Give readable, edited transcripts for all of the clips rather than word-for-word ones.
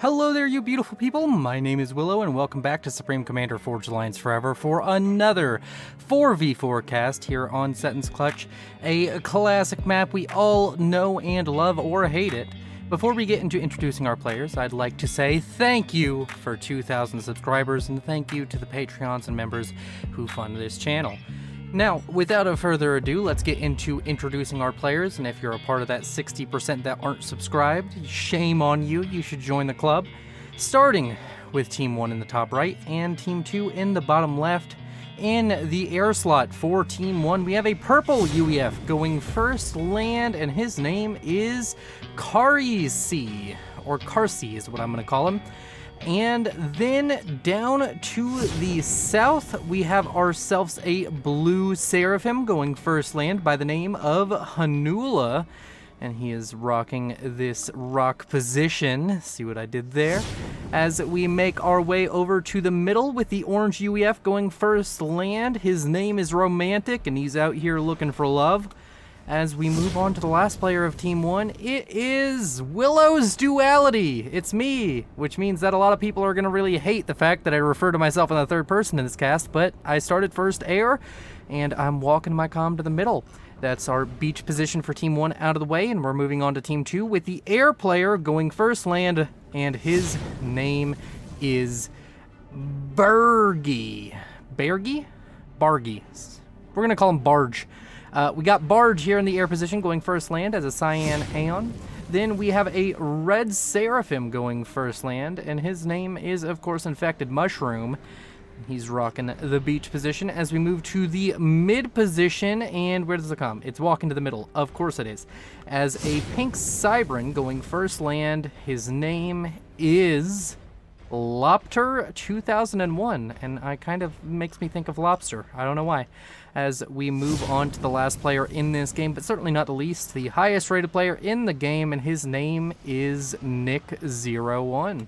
Hello there, you beautiful people. My name is Willow, and welcome back to Supreme Commander Forged Alliance Forever for another 4v4 cast here on Seton's Clutch, a classic map we all know and love, or hate it. Before we get into introducing our players, I'd like to say thank you for 2,000 subscribers, and thank you to the Patreons and members who fund this channel. Now, without further ado, let's get into introducing our players, and if you're a part of that 60% that aren't subscribed, shame on you, you should join the club. Starting with Team 1 in the top right, and Team 2 in the bottom left. In the air slot for Team 1, we have a purple UEF going first land, and his name is Karisi, or Karsi is what I'm going to call him. And then down to the south, we have ourselves a blue Seraphim going first land by the name of Hanula. And he is rocking this rock position. See what I did there? As we make our way over to the middle with the orange UEF going first land. His name is Romantic, and he's out here looking for love. As we move on to the last player of Team 1, it is Willow's Duality. It's me, which means that a lot of people are going to really hate the fact that I refer to myself in the third person in this cast, but I started first air, and I'm walking my comm to the middle. That's our beach position for Team 1 out of the way, and we're moving on to Team 2 with the air player going first land, and his name is Bargy. We're going to call him Barge. We got Barge here in the air position going first land as a Cyan Aeon. Then we have a red Seraphim going first land, and his name is, of course, Infected Mushroom. He's rocking the beach position as we move to the mid position, and where does it come? It's walking to the middle. Of course it is. As a pink Cybran going first land, his name is Lobster 2001, and I kind of makes me think of lobster. I don't know why. As we move on to the last player in this game, but certainly not the least, the highest rated player in the game, and his name is Nick01.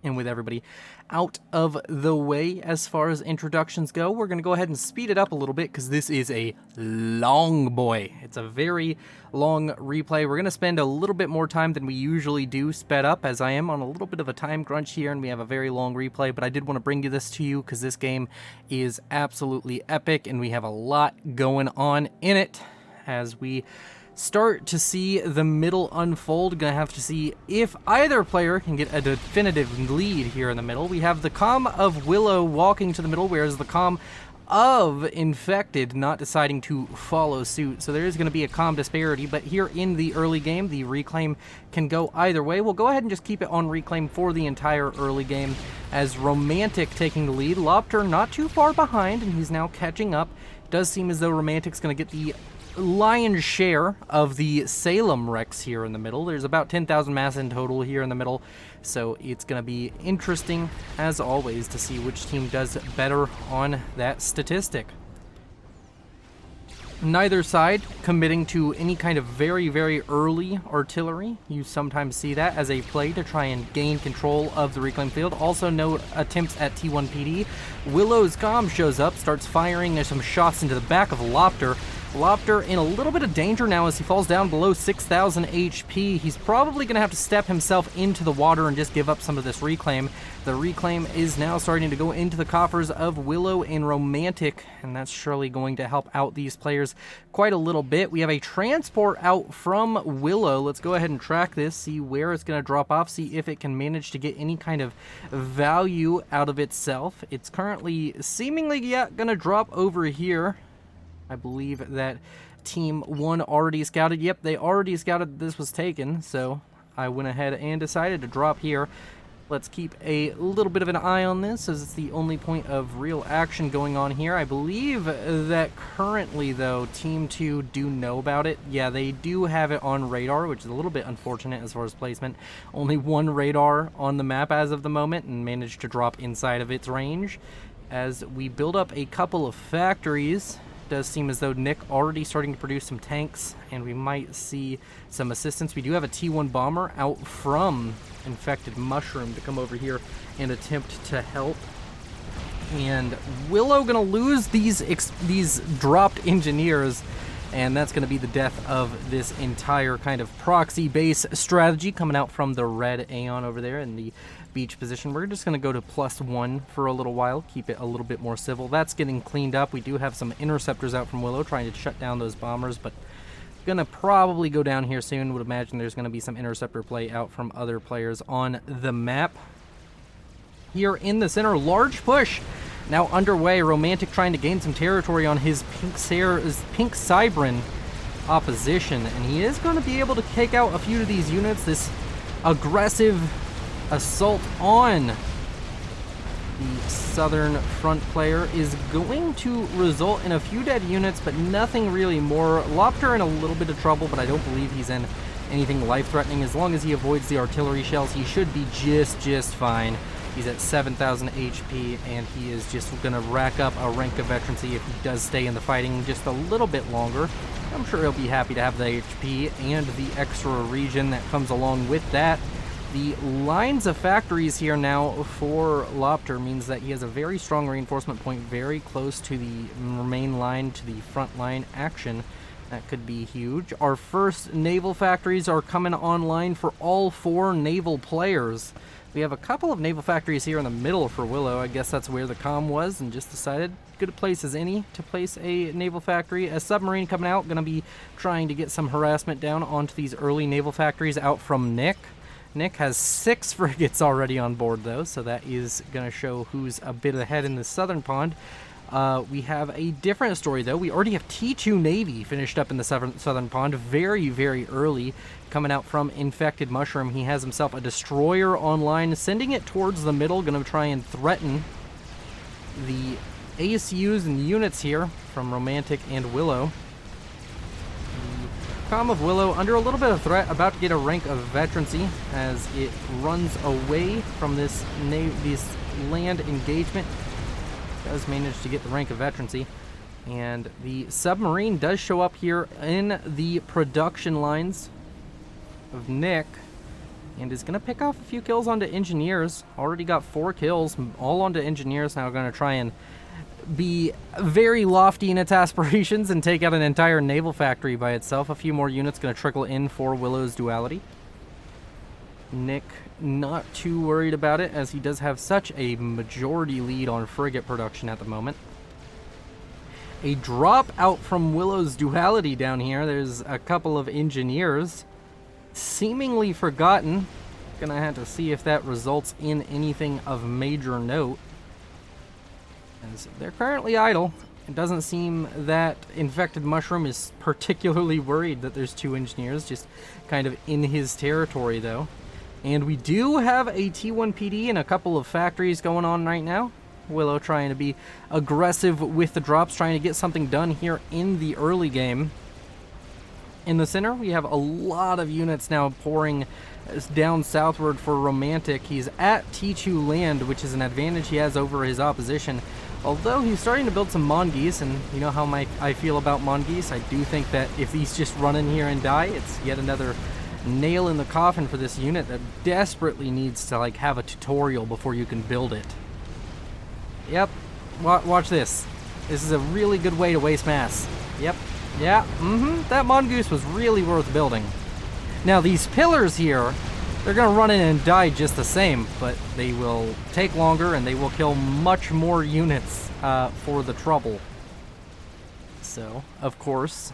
And with everybody out of the way as far as introductions go, we're going to go ahead and speed it up a little bit because this is a long boy. It's a very long replay. We're going to spend a little bit more time than we usually do sped up, as I am on a little bit of a time crunch here and we have a very long replay, but I did want to bring this to you because this game is absolutely epic and we have a lot going on in it as we start to see the middle unfold. Gonna have to see if either player can get a definitive lead here in the middle. We have the comm of Willow walking to the middle, whereas the comm of Infected not deciding to follow suit. So there is going to be a comm disparity, but here in the early game, the reclaim can go either way. We'll go ahead and just keep it on reclaim for the entire early game as Romantic taking the lead. Lobster not too far behind, and he's now catching up. Does seem as though Romantic's going to get the lion's share of the Salem Rex here in the middle. There's about 10,000 mass in total here in the middle, so it's going to be interesting, as always, to see which team does better on that statistic. Neither side committing to any kind of very, very early artillery. You sometimes see that as a play to try and gain control of the reclaim field. Also, no attempts at T1 PD. Willow's comm shows up, starts firing some shots into the back of Lobster. Lobster in a little bit of danger now as he falls down below 6,000 HP. He's probably going to have to step himself into the water and just give up some of this reclaim. The reclaim is now starting to go into the coffers of Willow and Romantic, and that's surely going to help out these players quite a little bit. We have a transport out from Willow. Let's go ahead and track this, see where it's going to drop off, see if it can manage to get any kind of value out of itself. It's currently seemingly going to drop over here. I believe that Team 1 already scouted. Yep, they already scouted this was taken, so I went ahead and decided to drop here. Let's keep a little bit of an eye on this, as it's the only point of real action going on here. I believe that currently, though, Team 2 do know about it. Yeah, they do have it on radar, which is a little bit unfortunate as far as placement. Only one radar on the map as of the moment, and managed to drop inside of its range. As we build up a couple of factories, does seem as though Nick already starting to produce some tanks, and we might see some assistance. We do have a T1 bomber out from Infected Mushroom to come over here and attempt to help. And Willow gonna lose these dropped engineers And that's going to be the death of this entire kind of proxy base strategy coming out from the red Aeon over there in the beach position. We're just going to go to +1 for a little while, keep it a little bit more civil. That's getting cleaned up. We do have some interceptors out from Willow trying to shut down those bombers, but going to probably go down here soon. Would imagine there's going to be some interceptor play out from other players on the map. Here in the center, large push now underway. Romantic trying to gain some territory on his pink Cybran opposition, and he is going to be able to take out a few of these units. This aggressive assault on the southern front player is going to result in a few dead units, but nothing really more. Lopter in a little bit of trouble, but I don't believe he's in anything life-threatening. As long as he avoids the artillery shells, he should be just fine. He's at 7,000 HP, and he is just going to rack up a rank of veterancy if he does stay in the fighting just a little bit longer. I'm sure he'll be happy to have the HP and the extra region that comes along with that. The lines of factories here now for Lopter means that he has a very strong reinforcement point very close to the main line, to the front line action. That could be huge. Our first naval factories are coming online for all 4 naval players. We have a couple of naval factories here in the middle for Willow. I guess that's where the comm was and just decided good a place as any to place a naval factory. A submarine coming out, going to be trying to get some harassment down onto these early naval factories out from Nick. Nick has 6 frigates already on board, though, so that is going to show who's a bit ahead in the southern pond. We have a different story, though. We already have T2 Navy finished up in the southern pond very early, coming out from Infected Mushroom. He has himself a destroyer online, sending it towards the middle, going to try and threaten the ASUs and units here from Romantic and Willow. The comm of Willow under a little bit of threat, about to get a rank of veterancy as it runs away from this land engagement. Does manage to get the rank of veterancy, and the submarine does show up here in the production lines of Nick and is going to pick off a few kills onto engineers. Already got 4 kills all onto engineers. Now going to try and be very lofty in its aspirations and take out an entire naval factory by itself. A few more units going to trickle in for Willow's Duality. Nick not too worried about it, as he does have such a majority lead on frigate production at the moment. A drop out from Willow's Duality down here. There's a couple of engineers seemingly forgotten. Gonna have to see if that results in anything of major note, as they're currently idle. It doesn't seem that Infected Mushroom is particularly worried that there's 2 engineers just kind of in his territory, though. And we do have a T1 PD and a couple of factories going on right now. Willow trying to be aggressive with the drops, trying to get something done here in the early game. In the center, we have a lot of units now pouring down southward for Romantic. He's at T2 land, which is an advantage he has over his opposition. Although he's starting to build some Mongoose, and you know how I feel about Mongoose. I do think that if these just run in here and die, it's yet another nail in the coffin for this unit that desperately needs to like have a tutorial before you can build it. Yep, watch this. This is a really good way to waste mass. Yep, yeah, that Mongoose was really worth building. Now these pillars here, they're gonna run in and die just the same, but they will take longer and they will kill much more units for the trouble. So, of course,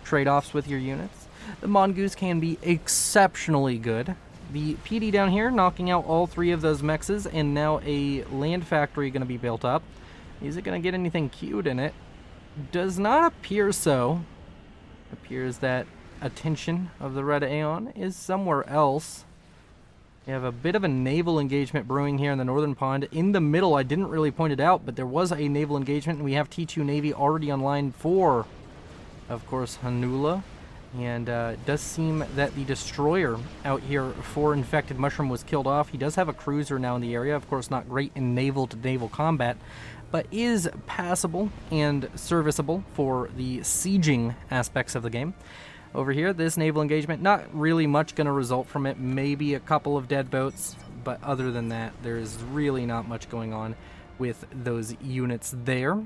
trade-offs with your units. The Mongoose can be exceptionally good. The PD down here knocking out all 3 of those mexes, and now a land factory going to be built up. Is it going to get anything queued in it? Does not appear so. Appears that attention of the Red Aeon is somewhere else. We have a bit of a naval engagement brewing here in the northern pond. In the middle, I didn't really point it out, but there was a naval engagement, and we have T2 Navy already online for, of course, Hanula. And it does seem that the destroyer out here for Infected Mushroom was killed off. He does have a cruiser now in the area. Of course, not great in naval-to-naval combat, but is passable and serviceable for the sieging aspects of the game. Over here, this naval engagement, not really much going to result from it. Maybe a couple of dead boats, but other than that, there is really not much going on with those units there.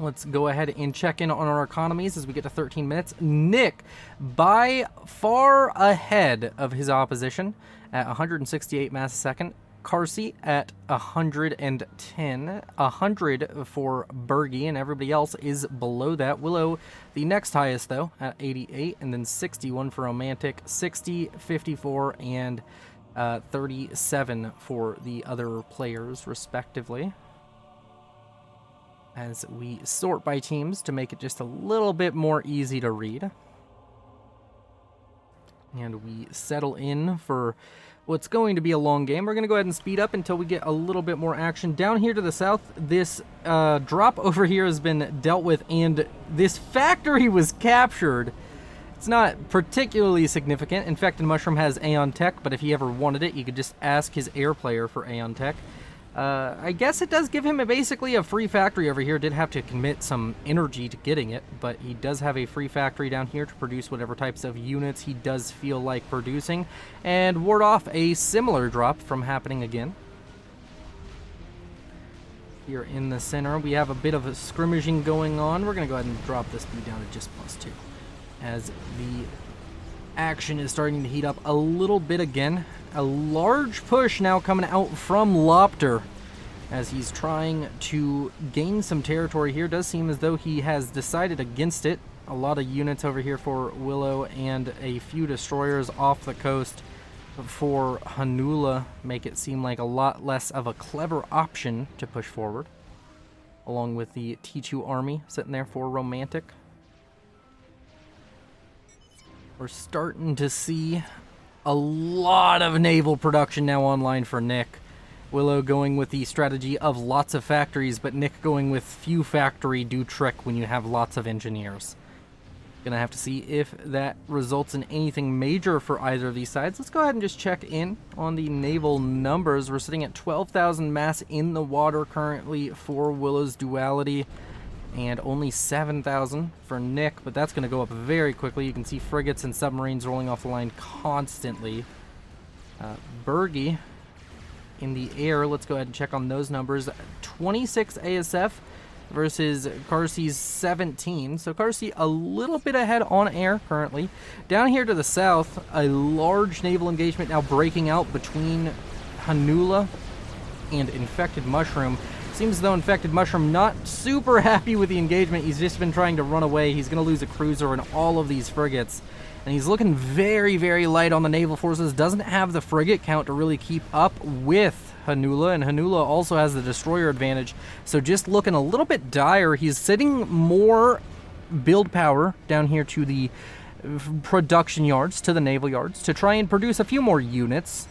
Let's go ahead and check in on our economies as we get to 13 minutes. Nick, by far ahead of his opposition at 168 mass a second. Carsey at 110, 100 for Bergie, and everybody else is below that. Willow, the next highest, though, at 88, and then 61 for Romantic, 60, 54, and 37 for the other players, respectively. As we sort by teams to make it just a little bit more easy to read. And we settle in for what's going to be a long game. We're going to go ahead and speed up until we get a little bit more action. Down here to the south, this drop over here has been dealt with, and this factory was captured. It's not particularly significant. Infected Mushroom has Aeon Tech, but if he ever wanted it, you could just ask his air player for Aeon Tech. I guess it does give him basically a free factory over here. Did have to commit some energy to getting it, but he does have a free factory down here to produce whatever types of units he does feel like producing, and ward off a similar drop from happening again. Here in the center, we have a bit of a scrimmaging going on. We're going to go ahead and drop this speed down to just +2, as the action is starting to heat up a little bit again. A large push now coming out from Lopter as he's trying to gain some territory here. Does seem as though he has decided against it. A lot of units over here for Willow and a few destroyers off the coast for Hanula make it seem like a lot less of a clever option to push forward, along with the T2 army sitting there for Romantic. We're starting to see a lot of naval production now online for Nick. Willow going with the strategy of lots of factories, but Nick going with few factory do trick when you have lots of engineers. Gonna have to see if that results in anything major for either of these sides. Let's go ahead and just check in on the naval numbers. We're sitting at 12,000 mass in the water currently for Willow's Duality, and only 7,000 for Nick, but that's going to go up very quickly. You can see frigates and submarines rolling off the line constantly. Bergie in the air, let's go ahead and check on those numbers. 26 ASF versus Carsey's 17. So Carsey a little bit ahead on air currently. Down here to the south, a large naval engagement now breaking out between Hanula and Infected Mushroom. Seems as though Infected Mushroom not super happy with the engagement. He's just been trying to run away. He's going to lose a cruiser and all of these frigates. And he's looking very, very light on the naval forces. Doesn't have the frigate count to really keep up with Hanula. And Hanula also has the destroyer advantage. So just looking a little bit dire. He's sitting more build power down here to the production yards, to the naval yards, to try and produce a few more units.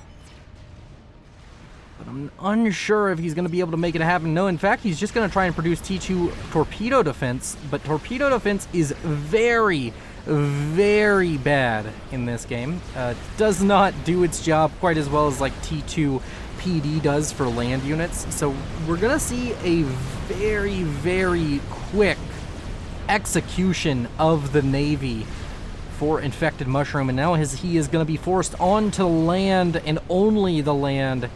But I'm unsure if he's going to be able to make it happen. No, in fact, he's just going to try and produce T2 torpedo defense. But torpedo defense is very, very bad in this game. Does not do its job quite as well as like T2 PD does for land units. So we're going to see a very, very quick execution of the Navy for Infected Mushroom. And now he is going to be forced onto land and only the land.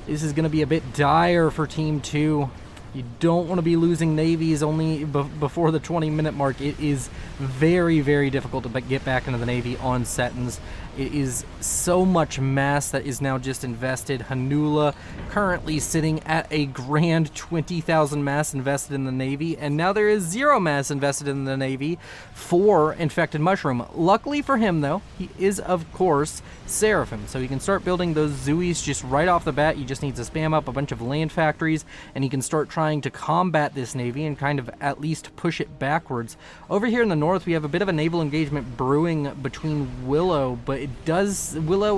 This is going to be a bit dire for Team 2. You don't want to be losing navies only before the 20-minute mark. It is very, very difficult to get back into the Navy on Setons. It is so much mass that is now just invested. Hanula currently sitting at a grand 20,000 mass invested in the Navy, and now there is 0 mass invested in the Navy for Infected Mushroom. Luckily for him, though, he is, of course, Seraphim, so he can start building those Zooies just right off the bat. He just needs to spam up a bunch of land factories, and he can start trying to combat this Navy and kind of at least push it backwards. Over here in the north, we have a bit of a naval engagement brewing between Willow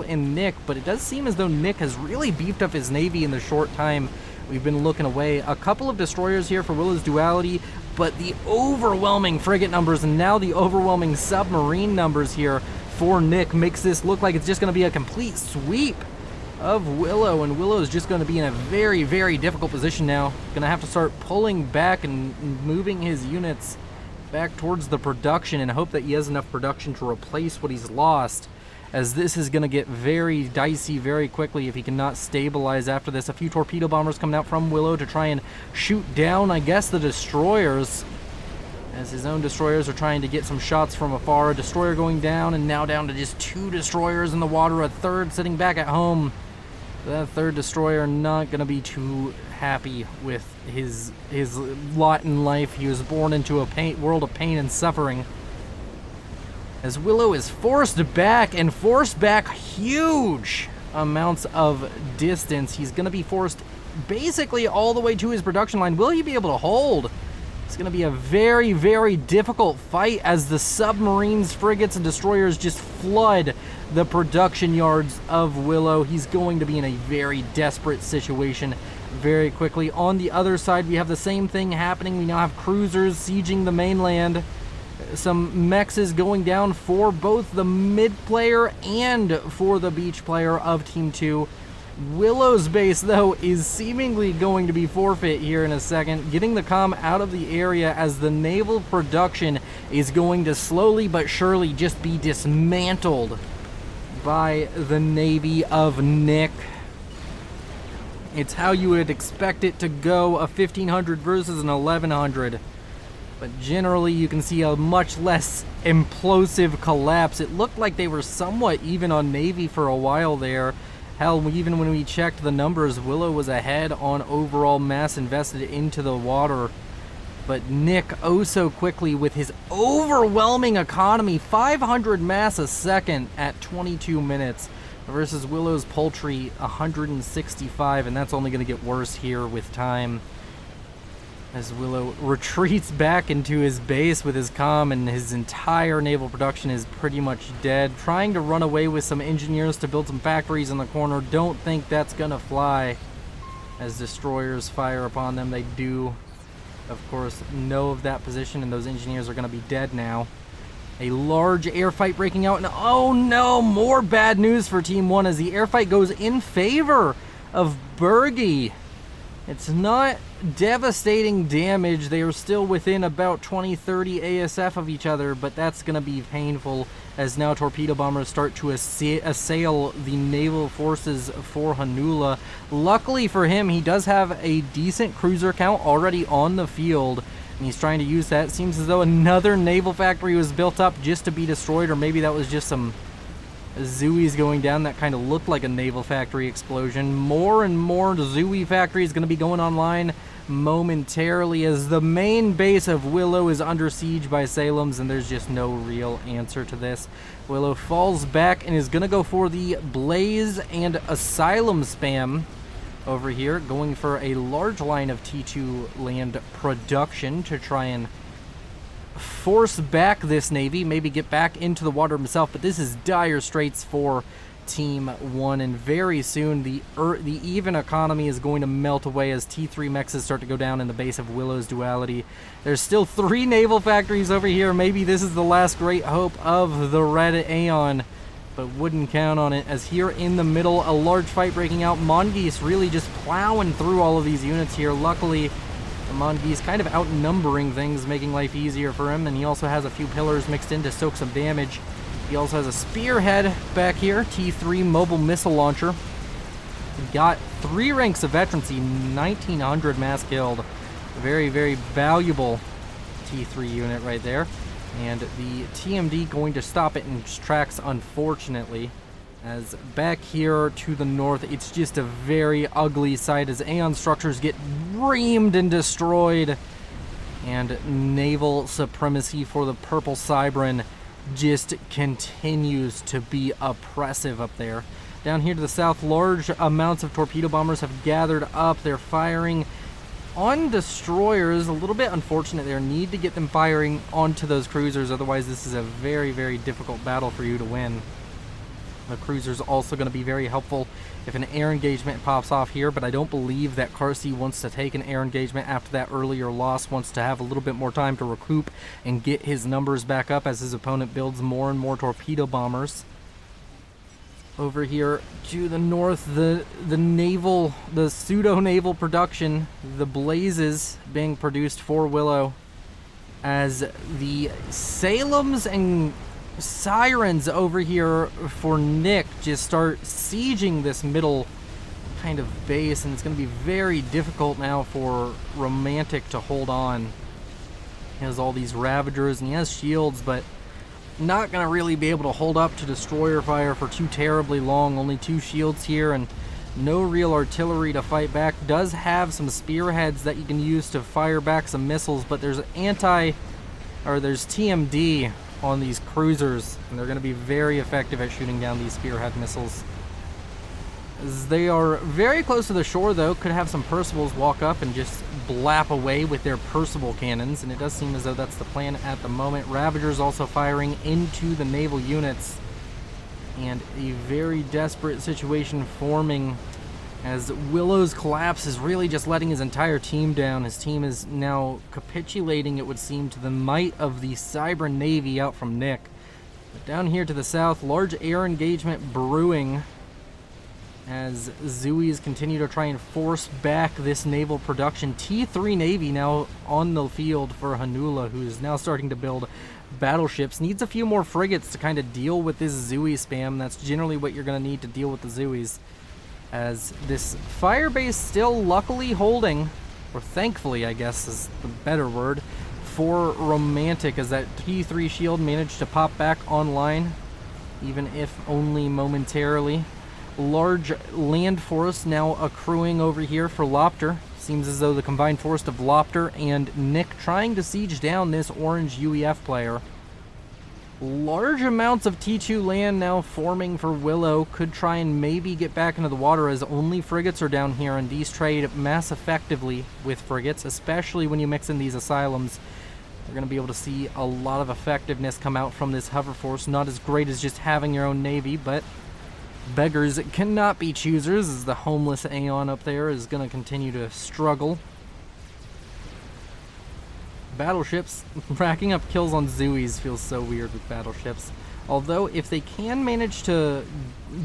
and Nick, but it does seem as though Nick has really beefed up his Navy in the short time we've been looking away. A couple of destroyers here for Willow's Duality, but the overwhelming frigate numbers and now the overwhelming submarine numbers here for Nick makes this look like it's just going to be a complete sweep of Willow, and Willow is just going to be in a very, very difficult position now. Going to have to start pulling back and moving his units back towards the production and hope that he has enough production to replace what he's lost, as this is going to get very dicey very quickly if he cannot stabilize after this. A few torpedo bombers coming out from Willow to try and shoot down, I guess, the destroyers. as his own destroyers are trying to get some shots from afar. A destroyer going down, and now down to just 2 destroyers in the water. A third sitting back at home. That third destroyer not going to be too happy with his lot in life. He was born into a world of pain and suffering. As Willow is forced back huge amounts of distance. He's going to be forced basically all the way to his production line. Will he be able to hold? It's going to be a very, very difficult fight as the submarines, frigates, and destroyers just flood the production yards of Willow. He's going to be in a very desperate situation very quickly. On the other side, we have the same thing happening. We now have cruisers sieging the mainland. Some mechs is going down for both the mid player and for the beach player of Team 2. Willow's base, though, is seemingly going to be forfeit here in a second, getting the comm out of the area as the naval production is going to slowly but surely just be dismantled by the Navy of Nick. It's how you would expect it to go, a 1500 versus an 1100. But generally, you can see a much less implosive collapse. It looked like they were somewhat even on Navy for a while there. Hell, even when we checked the numbers, Willow was ahead on overall mass invested into the water. But Nick, oh so quickly with his overwhelming economy, 500 mass a second at 22 minutes versus Willow's paltry 165, and that's only going to get worse here with time. As Willow retreats back into his base with his comm, and his entire naval production is pretty much dead. Trying to run away with some engineers to build some factories in the corner. Don't think that's gonna fly. As destroyers fire upon them, they do, of course, know of that position, and those engineers are gonna be dead now. A large air fight breaking out, and oh no, more bad news for Team 1 as the air fight goes in favor of Bergie. It's not devastating damage. They are still within about 20-30 ASF of each other, but that's going to be painful as now torpedo bombers start to assail the naval forces for Hanula. Luckily for him, he does have a decent cruiser count already on the field, and he's trying to use that. Seems as though another naval factory was built up just to be destroyed, or maybe that was just some Zooies going down that kind of looked like a naval factory explosion. More and more Zooey factories going to be going online momentarily as the main base of Willow is under siege by Salem's, and there's just no real answer to this. Willow falls back and is going to go for the Blaze and Asylum spam over here, going for a large line of T2 land production to try and force back this Navy, maybe get back into the water himself, but this is dire straits for Team 1, and very soon the even economy is going to melt away as T3 mechs start to go down in the base of Willow's Duality. There's still 3 naval factories over here. Maybe this is the last great hope of the Red Aeon, but wouldn't count on it, as here in the middle, a large fight breaking out. Mongeese really just plowing through all of these units here. Luckily, the Mongeese kind of outnumbering things, making life easier for him, and he also has a few pillars mixed in to soak some damage. He also has a spearhead back here, T3 mobile missile launcher. Got 3 ranks of veterancy, 1900 mass killed. Very, very valuable T3 unit right there. And the TMD going to stop it in its tracks, unfortunately. As back here to the north, it's just a very ugly sight as Aeon structures get reamed and destroyed. And naval supremacy for the Purple Cybran just continues to be oppressive up there. Down here to the south, large amounts of torpedo bombers have gathered up. They're firing on destroyers. A little bit unfortunate there. Need to get them firing onto those cruisers, otherwise this is a very, very difficult battle for you to win. The cruiser's also going to be very helpful if an air engagement pops off here, but I don't believe that Carsey wants to take an air engagement after that earlier loss. Wants to have a little bit more time to recoup and get his numbers back up as his opponent builds more and more torpedo bombers. Over here to the north, the pseudo-naval production, the Blazes being produced for Willow, as the Salems and Sirens over here for Nick just start sieging this middle kind of base, and it's going to be very difficult now for Romantic to hold on. He has all these Ravagers, and he has shields, but not going to really be able to hold up to destroyer fire for too terribly long. Only 2 shields here, and no real artillery to fight back. Does have some spearheads that you can use to fire back some missiles, but there's there's TMD on these cruisers, and they're going to be very effective at shooting down these spearhead missiles. As they are very close to the shore, though, could have some Percivals walk up and just blap away with their Percival cannons, and it does seem as though that's the plan at the moment. Ravagers also firing into the naval units, and a very desperate situation forming as Willow's collapse is really just letting his entire team down. His team is now capitulating, it would seem, to the might of the Cyber Navy out from Nick. But down here to the south, large air engagement brewing as Zeus continue to try and force back this naval production. T3 Navy now on the field for Hanula, who is now starting to build battleships. Needs a few more frigates to kind of deal with this Zeus spam. That's generally what you're going to need to deal with the Zeus. As this fire base still luckily holding, or thankfully I guess is the better word, for Romantic, as that T3 shield managed to pop back online, even if only momentarily. Large land force now accruing over here for Lopter. Seems as though the combined force of Lopter and Nick trying to siege down this orange UEF player. Large amounts of T2 land now forming for Willow. Could try and maybe get back into the water, as only frigates are down here, and these trade mass effectively with frigates, especially when you mix in these asylums. You're going to be able to see a lot of effectiveness come out from this hover force. Not as great as just having your own navy, but beggars cannot be choosers, as the homeless Aeon up there is going to continue to struggle. Battleships racking up kills on Zeus feels so weird with battleships. Although if they can manage to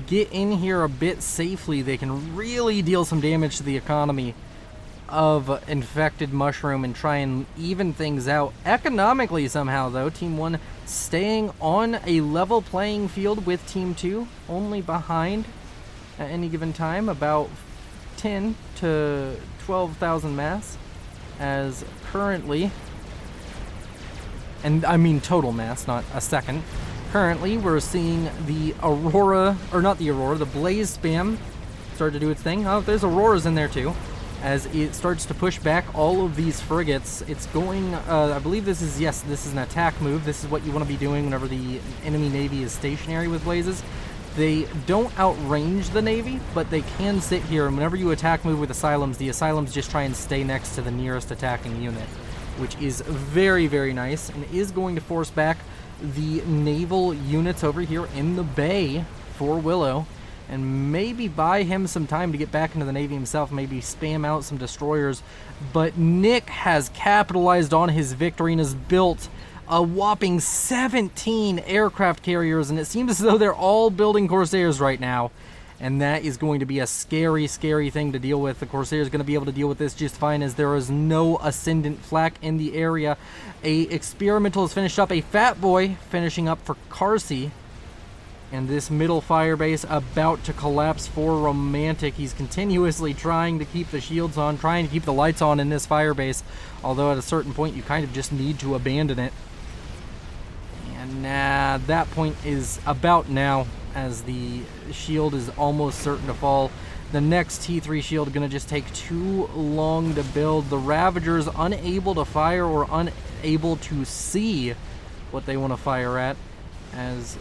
get in here a bit safely, they can really deal some damage to the economy of Infected Mushroom and try and even things out economically somehow, though. Team 1 staying on a level playing field with Team 2, only behind at any given time about 10 to 12,000 mass, as currently, and I mean total mass, not a second. Currently, we're seeing the Aurora, or not the Aurora, the Blaze spam start to do its thing. Oh, there's Auroras in there too, as it starts to push back all of these frigates. It's going, I believe this is, yes, this is an attack move. This is what you want to be doing whenever the enemy navy is stationary with Blazes. They don't outrange the navy, but they can sit here, and whenever you attack move with asylums, the asylums just try and stay next to the nearest attacking unit, which is very, very nice, and is going to force back the naval units over here in the bay for Willow, and maybe buy him some time to get back into the navy himself, maybe spam out some destroyers. But Nick has capitalized on his victory and has built a whopping 17 aircraft carriers, and it seems as though they're all building Corsairs right now. And that is going to be a scary, scary thing to deal with. The Corsair is going to be able to deal with this just fine, as there is no Ascendant flak in the area. A Experimental is finished up. A Fat Boy finishing up for Carsey. And this middle fire base about to collapse for Romantic. He's continuously trying to keep the shields on, trying to keep the lights on in this fire base. Although at a certain point, you kind of just need to abandon it. And that point is about now, as the shield is almost certain to fall. The next T3 shield going to just take too long to build. The Ravagers unable to fire or unable to see what they want to fire at, as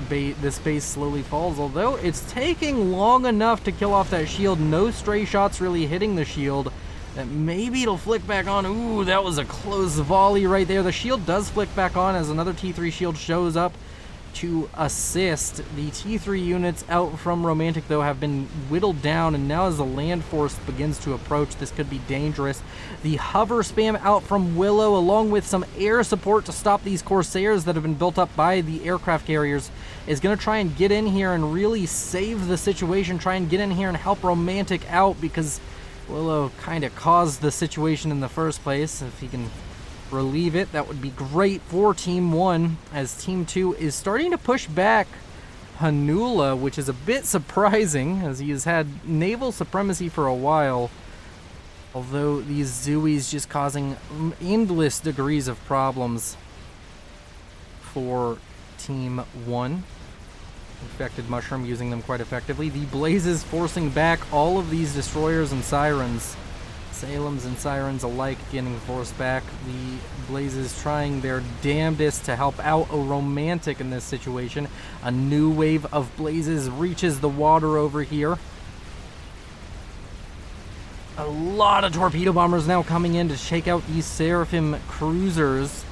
this base slowly falls. Although it's taking long enough to kill off that shield, no stray shots really hitting the shield, that maybe it'll flick back on. Ooh, that was a close volley right there. The shield does flick back on as another T3 shield shows up to assist. The T3 units out from Romantic, though, have been whittled down, and now as the land force begins to approach, this could be dangerous. The hover spam out from Willow, along with some air support to stop these Corsairs that have been built up by the aircraft carriers, is going to try and get in here and really save the situation, try and get in here and help Romantic out, because Willow kind of caused the situation in the first place. If he can relieve it, that would be great for Team 1, as Team 2 is starting to push back Hanula, which is a bit surprising, as he has had naval supremacy for a while. Although these Zooies just causing endless degrees of problems for Team 1. Infected Mushroom using them quite effectively. The Blazes forcing back all of these Destroyers and Sirens. Salems and Sirens alike getting forced back. The Blazes trying their damnedest to help out a Romantic in this situation. A new wave of Blazes reaches the water over here. A lot of Torpedo Bombers now coming in to shake out these Seraphim Cruisers.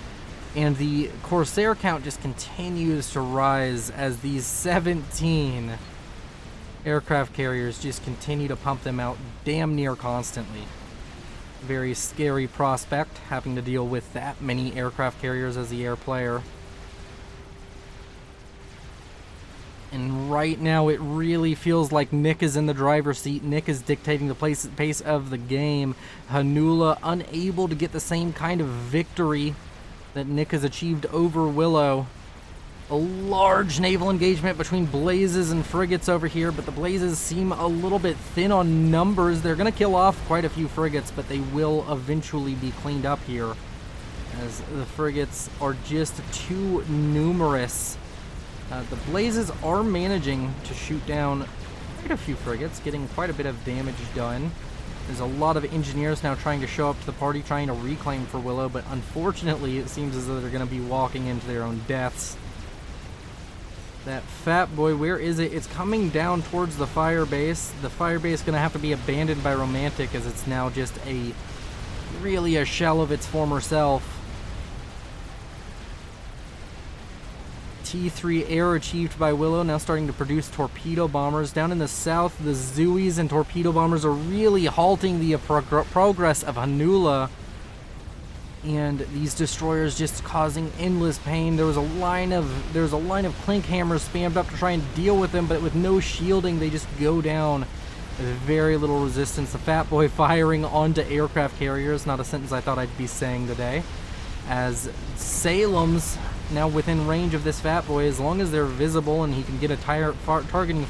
And the Corsair count just continues to rise as these 17 aircraft carriers just continue to pump them out damn near constantly. Very scary prospect, having to deal with that many aircraft carriers as the air player. And right now it really feels like Nick is in the driver's seat. Nick is dictating the pace of the game. Hanula unable to get the same kind of victory that Nick has achieved over Willow. A large naval engagement between Blazes and frigates over here, but the Blazes seem a little bit thin on numbers. They're going to kill off quite a few frigates, but they will eventually be cleaned up here, as the frigates are just too numerous. The Blazes are managing to shoot down quite a few frigates, getting quite a bit of damage done. There's a lot of engineers now trying to show up to the party, trying to reclaim for Willow, but unfortunately it seems as though they're going to be walking into their own deaths. That Fat Boy, where is it? It's coming down towards the fire base. The fire base is going to have to be abandoned by Romantic, as it's now just really a shell of its former self. T3 air achieved by Willow, now starting to produce torpedo bombers. Down in the south, the Zooies and torpedo bombers are really halting the progress of Hanula. And these destroyers just causing endless pain. There was a line of clink hammers spammed up to try and deal with them, but with no shielding, they just go down with very little resistance. The Fat Boy firing onto aircraft carriers, not a sentence I thought I'd be saying today. As Salem's now within range of this Fat Boy, as long as they're visible and he can get a targeting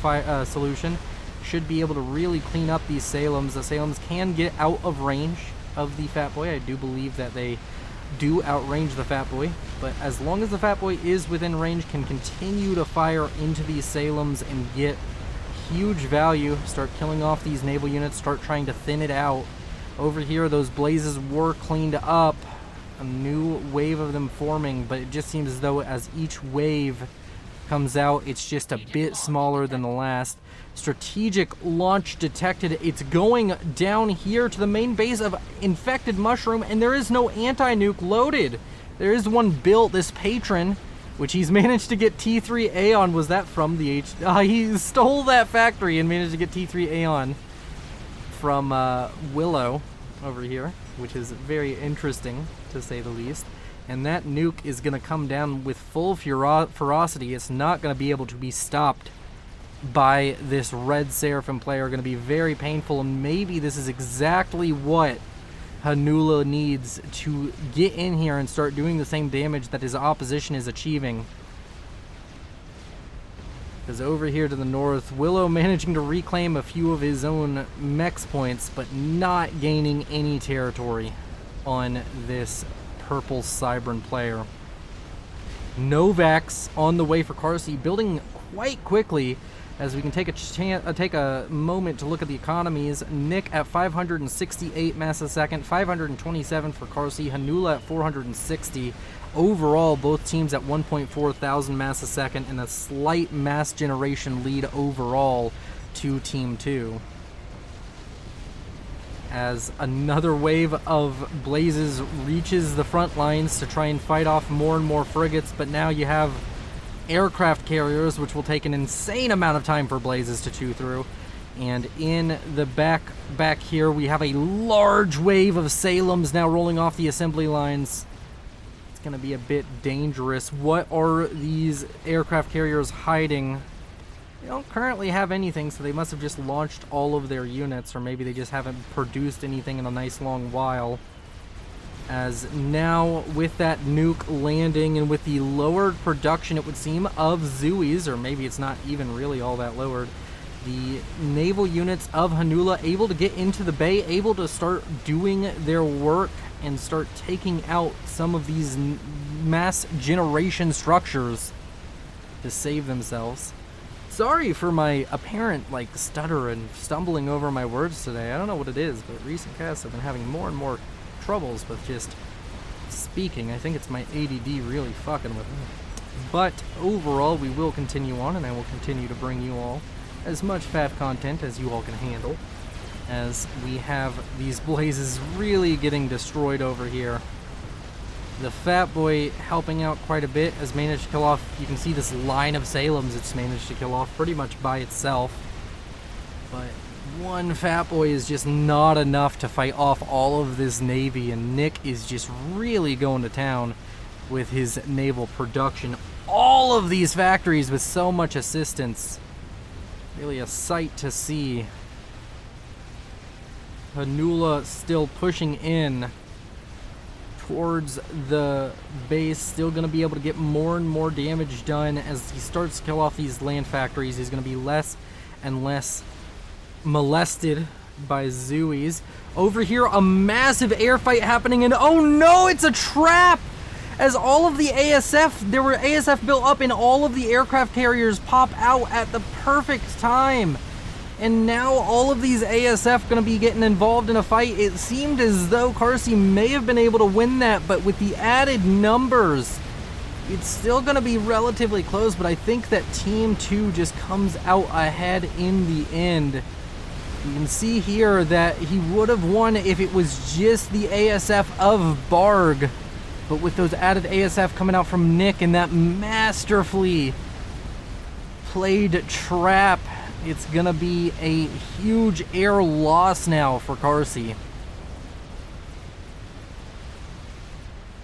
solution, should be able to really clean up these Salems. The Salems can get out of range of the Fat Boy. I do believe that they do outrange the Fat Boy, but as long as the Fat Boy is within range, can continue to fire into these Salems and get huge value, start killing off these naval units, start trying to thin it out. Over here, those Blazes were cleaned up. A new wave of them forming, but it just seems as though as each wave comes out, it's just a bit smaller than the last. Strategic launch detected. It's going down here to the main base of Infected Mushroom, and there is no anti-nuke loaded. There is one built, this Patron, which he's managed to get T3A on. Was that from the he stole that factory and managed to get T3A on from Willow over here, which is very interesting, to say the least. And that nuke is going to come down with full ferocity. It's not going to be able to be stopped by this red Seraphim player. Going to be very painful, and maybe this is exactly what Hanula needs to get in here and start doing the same damage that his opposition is achieving. Because over here to the north, Willow managing to reclaim a few of his own mechs points, but not gaining any territory on this purple Cybran player. Novax on the way for Carsey, building quite quickly, as we can take a moment to look at the economies. Nick at 568 mass a second, 527 for Carsey, Hanula at 460. Overall, both teams at 1.4 thousand mass a second, and a slight mass generation lead overall to Team 2. As another wave of Blazes reaches the front lines to try and fight off more and more frigates, but now you have aircraft carriers, which will take an insane amount of time for Blazes to chew through. And in the back here, we have a large wave of Salems now rolling off the assembly lines. It's going to be a bit dangerous. What are these aircraft carriers hiding? They don't currently have anything, so they must have just launched all of their units, or maybe they just haven't produced anything in a nice long while. As now, with that nuke landing and with the lowered production, it would seem, of Zooies, or maybe it's not even really all that lowered, The naval units of Hanula able to get into the bay, able to start doing their work and start taking out some of these mass generation structures to save themselves. Sorry for my apparent, stutter and stumbling over my words today. I don't know what it is, but recent casts have been having more and more troubles with just speaking. I think it's my ADD really fucking with me. But overall, we will continue on, and I will continue to bring you all as much FAF content as you all can handle, as we have these blazes really getting destroyed over here. The Fat Boy helping out quite a bit, has managed to kill off, you can see this line of Salems it's managed to kill off pretty much by itself. But one Fat Boy is just not enough to fight off all of this navy, and Nick is just really going to town with his naval production. All of these factories with so much assistance. Really a sight to see. Hanula still pushing in towards the base, still going to be able to get more and more damage done as he starts to kill off these land factories. He's going to be less and less molested by Zooies. Over here, a massive air fight happening, and oh no, it's a trap! As all of the ASF, there were ASF built up, and all of the aircraft carriers pop out at the perfect time. And now all of these ASF going to be getting involved in a fight. It seemed as though Carsey may have been able to win that, but with the added numbers, it's still going to be relatively close, but I think that Team 2 just comes out ahead in the end. You can see here that he would have won if it was just the ASF of Barg, but with those added ASF coming out from Nick and that masterfully played trap, it's going to be a huge air loss now for Carsey.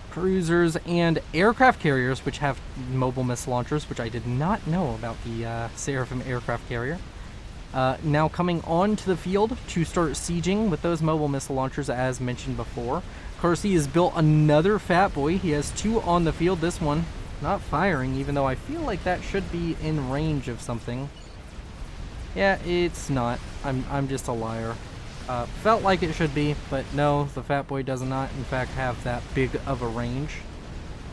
Cruisers and aircraft carriers, which have mobile missile launchers, which I did not know about the Seraphim aircraft carrier, now coming onto the field to start sieging with those mobile missile launchers as mentioned before. Carsey has built another Fat Boy. He has 2 on the field. This one not firing, even though I feel like that should be in range of something. Yeah, it's not. I'm just a liar. Felt like it should be, but no, the Fat Boy does not, in fact, have that big of a range,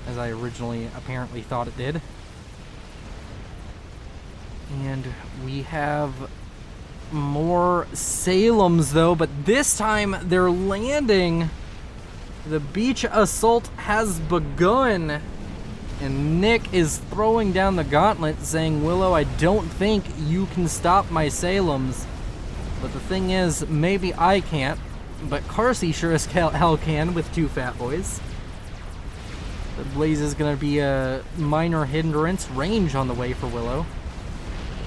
as I originally apparently thought it did. And we have more Salems, though, but this time they're landing. The beach assault has begun. And Nick is throwing down the gauntlet, saying, Willow, I don't think you can stop my Salems. But the thing is, maybe I can't. But Carsey sure as hell can with 2 Fat Boys. The Blaze is going to be a minor hindrance. Range on the way for Willow.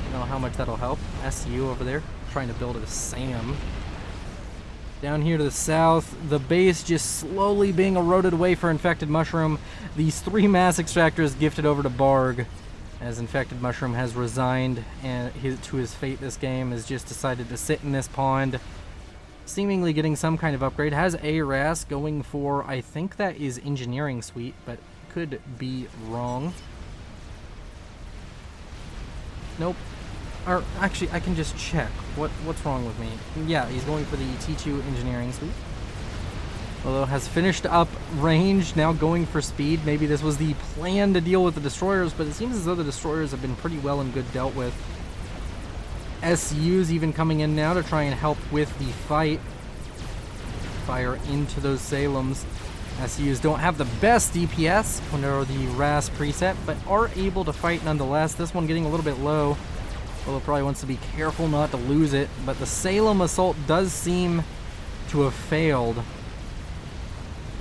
I don't know how much that'll help. SU over there, trying to build a SAM. Down here to the south, the base just slowly being eroded away for Infected Mushroom. These 3 mass extractors gifted over to Barg, as Infected Mushroom has resigned and to his fate this game, has just decided to sit in this pond, seemingly getting some kind of upgrade. Has ARAS going for, I think that is Engineering Suite, but could be wrong. Nope. Or actually, I can just check. What's wrong with me? Yeah, he's going for the T2 Engineering Suite. Although has finished up range, now going for speed. Maybe this was the plan to deal with the destroyers, but it seems as though the destroyers have been pretty well and good dealt with. SU's even coming in now to try and help with the fight. Fire into those Salems. SUs don't have the best DPS under the RAS preset, but are able to fight nonetheless. This one getting a little bit low. Willow probably wants to be careful not to lose it, but the Salem assault does seem to have failed.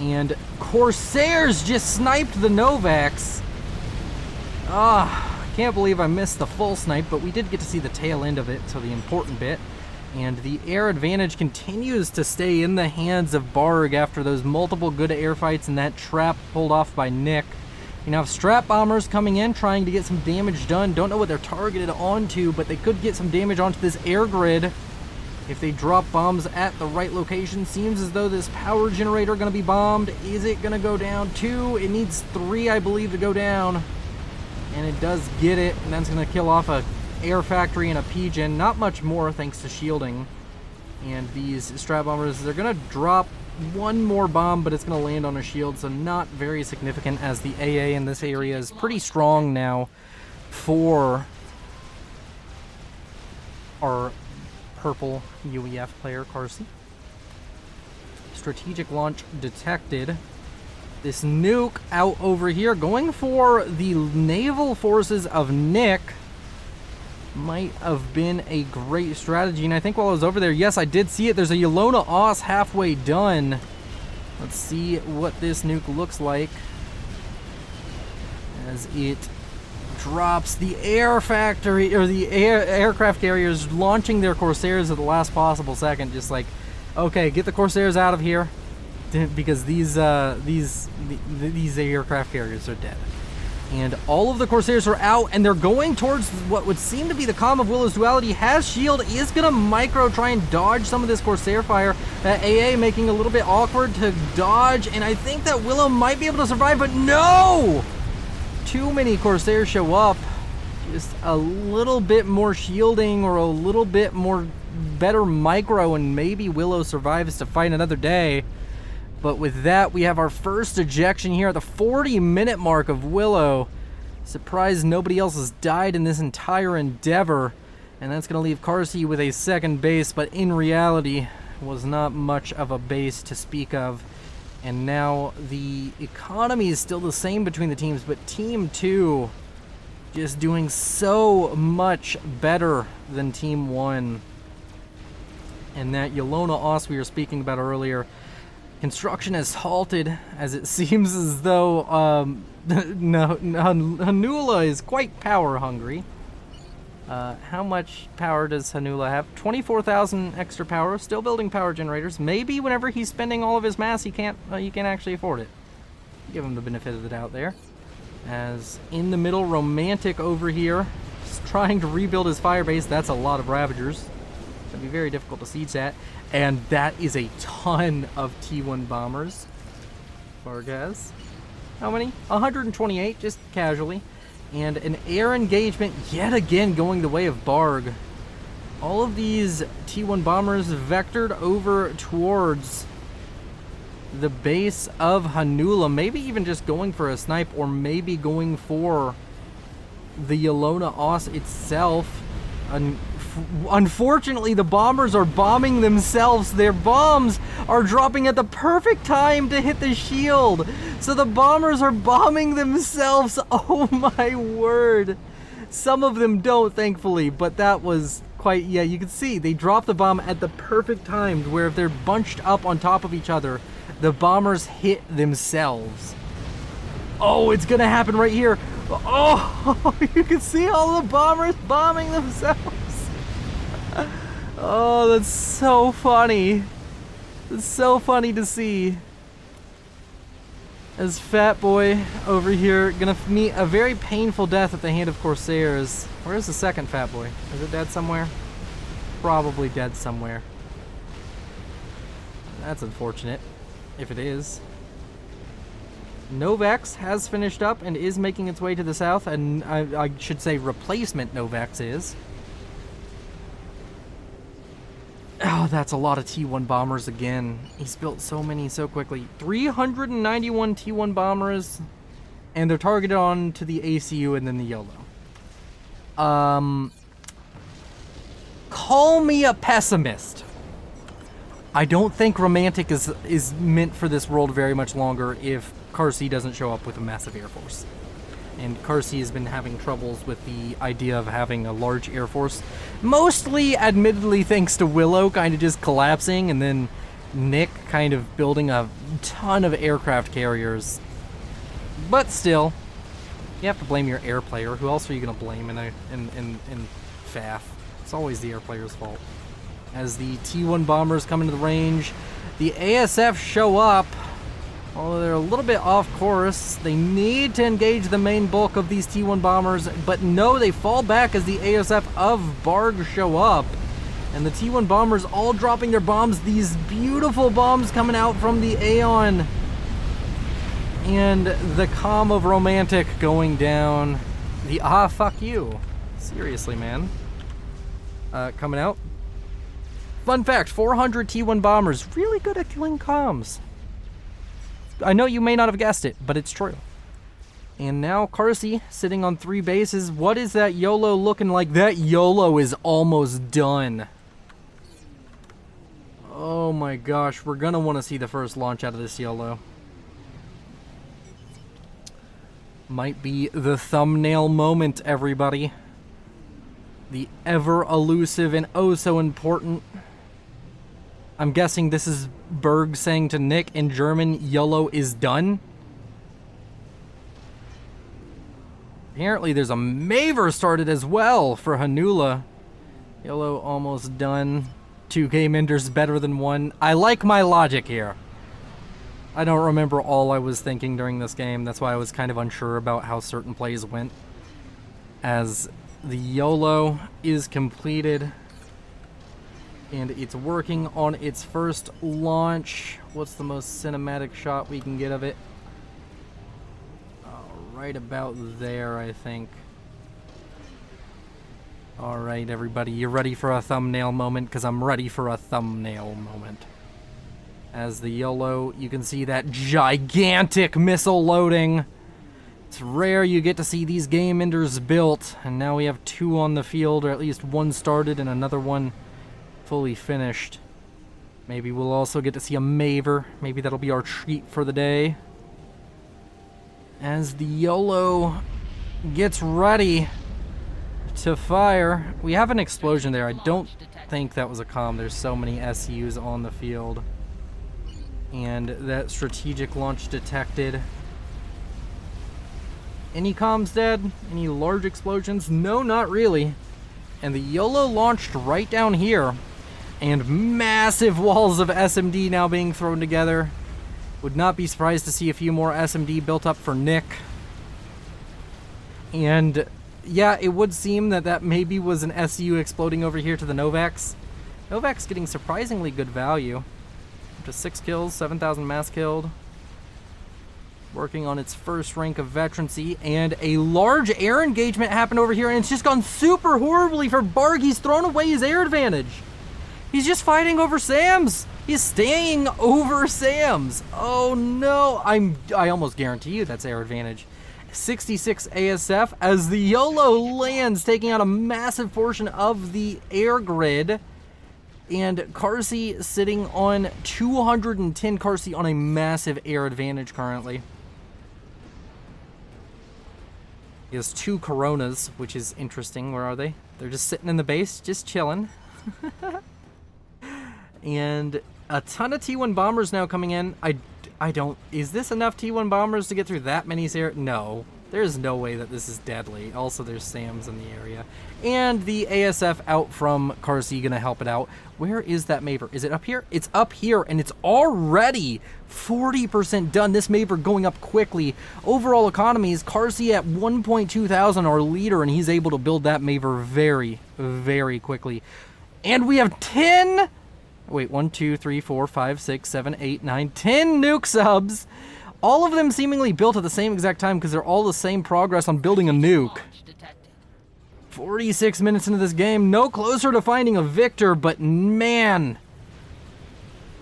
And Corsairs just sniped the Novax. Can't believe I missed the full snipe, but we did get to see the tail end of it, so the important bit. And the air advantage continues to stay in the hands of Barg after those multiple good air fights and that trap pulled off by Nick. You now have strap bombers coming in, trying to get some damage done. Don't know what they're targeted onto, but they could get some damage onto this air grid if they drop bombs at the right location. Seems as though this power generator going to be bombed. Is it going to go down? 2. It needs 3, I believe, to go down. And it does get it, and that's going to kill off a air factory and a P-gen. Not much more thanks to shielding. And these strat bombers, they're going to drop one more bomb, but it's going to land on a shield, so not very significant, as the AA in this area is pretty strong now for our purple UEF player, Carsey. Strategic launch detected. This nuke out over here, going for the naval forces of Nick. Might have been a great strategy, and I think while I was over there, yes, I did see it. There's a Yelona Oss halfway done. Let's see what this nuke looks like as it drops the air factory, or the aircraft carriers launching their Corsairs at the last possible second. Just like, okay, get the Corsairs out of here, because these aircraft carriers are dead. And all of the Corsairs are out, and they're going towards what would seem to be the calm of Willow's Duality. Has shield, is going to micro try and dodge some of this Corsair fire. AA making a little bit awkward to dodge, and I think that Willow might be able to survive, but no! Too many Corsairs show up. Just a little bit more shielding, or a little bit more better micro, and maybe Willow survives to fight another day. But with that, we have our first ejection here at the 40-minute mark of Willow. Surprised nobody else has died in this entire endeavor. And that's going to leave Carsey with a second base, but in reality, was not much of a base to speak of. And now the economy is still the same between the teams, but Team 2 just doing so much better than Team 1. And that Yelona Oss we were speaking about earlier, construction has halted, as it seems as though Hanula is quite power hungry. How much power does Hanula have? 24,000 extra power. Still building power generators. Maybe whenever he's spending all of his mass, he can't actually afford it. Give him the benefit of the doubt there. As in the middle, Romantic over here, trying to rebuild his fire base. That's a lot of Ravagers. It's gonna be very difficult to siege that. And that is a ton of T1 bombers. Vargas. How many? 128, just casually. And an air engagement yet again going the way of Barg. All of these T1 bombers vectored over towards the base of Hanula. Maybe even just going for a snipe, or maybe going for the Yelona Oss itself. Unfortunately, the bombers are bombing themselves. Their bombs are dropping at the perfect time to hit the shield. So the bombers are bombing themselves. Oh my word. Some of them don't, thankfully, but that was quite, yeah, you can see they drop the bomb at the perfect time, where if they're bunched up on top of each other, the bombers hit themselves. Oh, it's gonna happen right here. Oh, you can see all the bombers bombing themselves. Oh, that's so funny. It's so funny to see. As Fat Boy over here gonna meet a very painful death at the hand of Corsairs. Where's the second Fat Boy? Is it dead somewhere? Probably dead somewhere. That's unfortunate, if it is. Novex has finished up and is making its way to the south, and I should say replacement Novex is. Oh, that's a lot of T1 bombers again. He's built so many so quickly. 391 T1 bombers, and they're targeted on to the ACU and then the YOLO. Call me a pessimist. I don't think Romantic is meant for this world very much longer if Carsey doesn't show up with a massive air force. And Carsey has been having troubles with the idea of having a large air force. Mostly, admittedly, thanks to Willow kind of just collapsing, and then Nick kind of building a ton of aircraft carriers. But still, you have to blame your air player. Who else are you going to blame in FAF? It's always the air player's fault. As the T1 bombers come into the range, the ASF show up. Although they're a little bit off course, they need to engage the main bulk of these T1 bombers, but no, they fall back as the ASF of Barg show up. And the T1 bombers all dropping their bombs, these beautiful bombs coming out from the Aeon. And the calm of Romantic going down. The fuck you. Seriously, man. Coming out. Fun fact, 400 T1 bombers, really good at killing comms. I know you may not have guessed it, but it's true. And now Carsey sitting on 3 bases. What is that YOLO looking like? That YOLO is almost done. Oh my gosh, we're gonna want to see the first launch out of this YOLO. Might be the thumbnail moment, everybody. The ever elusive and oh so important. I'm guessing this is Berg saying to Nick in German, YOLO is done. Apparently there's a Maver started as well for Hanula. YOLO almost done. 2K Minders better than 1. I like my logic here. I don't remember all I was thinking during this game. That's why I was kind of unsure about how certain plays went. As the YOLO is completed. And it's working on its first launch. What's the most cinematic shot we can get of it? Right about there, I think. Alright, everybody, you ready for a thumbnail moment? Because I'm ready for a thumbnail moment. As the YOLO, you can see that gigantic missile loading. It's rare you get to see these game enders built, and now we have 2 on the field, or at least 1 started and another one fully finished. Maybe we'll also get to see a Maver. Maybe that'll be our treat for the day. As the YOLO gets ready to fire. We have an explosion there. I don't think that was a comm. There's so many SUs on the field. And that strategic launch detected. Any comms dead? Any large explosions? No, not really. And the YOLO launched right down here. And massive walls of SMD now being thrown together. Would not be surprised to see a few more SMD built up for Nick. And yeah, it would seem that that maybe was an SU exploding over here to the Novak's. Novak's getting surprisingly good value. Up to 6 kills, 7,000 mass killed. Working on its first rank of veterancy, and a large air engagement happened over here, and it's just gone super horribly for Barg. He's thrown away his air advantage. He's just fighting over Sam's. He's staying over Sam's. Oh no, I almost guarantee you that's air advantage. 66 ASF as the YOLO lands, taking out a massive portion of the air grid. And Carsey sitting on 210. Carsey on a massive air advantage currently. He has 2 Coronas, which is interesting. Where are they? They're just sitting in the base, just chilling. And a ton of T1 bombers now coming in. I don't... Is this enough T1 bombers to get through that many... No. There's no way that this is deadly. Also, there's SAMs in the area. And the ASF out from Carsey gonna help it out. Where is that Maver? Is it up here? It's up here, and it's already 40% done. This Maver going up quickly. Overall economies, Carsey at 1.2 thousand, our leader, and he's able to build that Maver very, very quickly. And we have 10... Wait, 1, 2, 3, 4, 5, 6, 7, 8, 9, 10 nuke subs. All of them seemingly built at the same exact time because they're all the same progress on building a nuke. 46 minutes into this game, no closer to finding a victor, but man.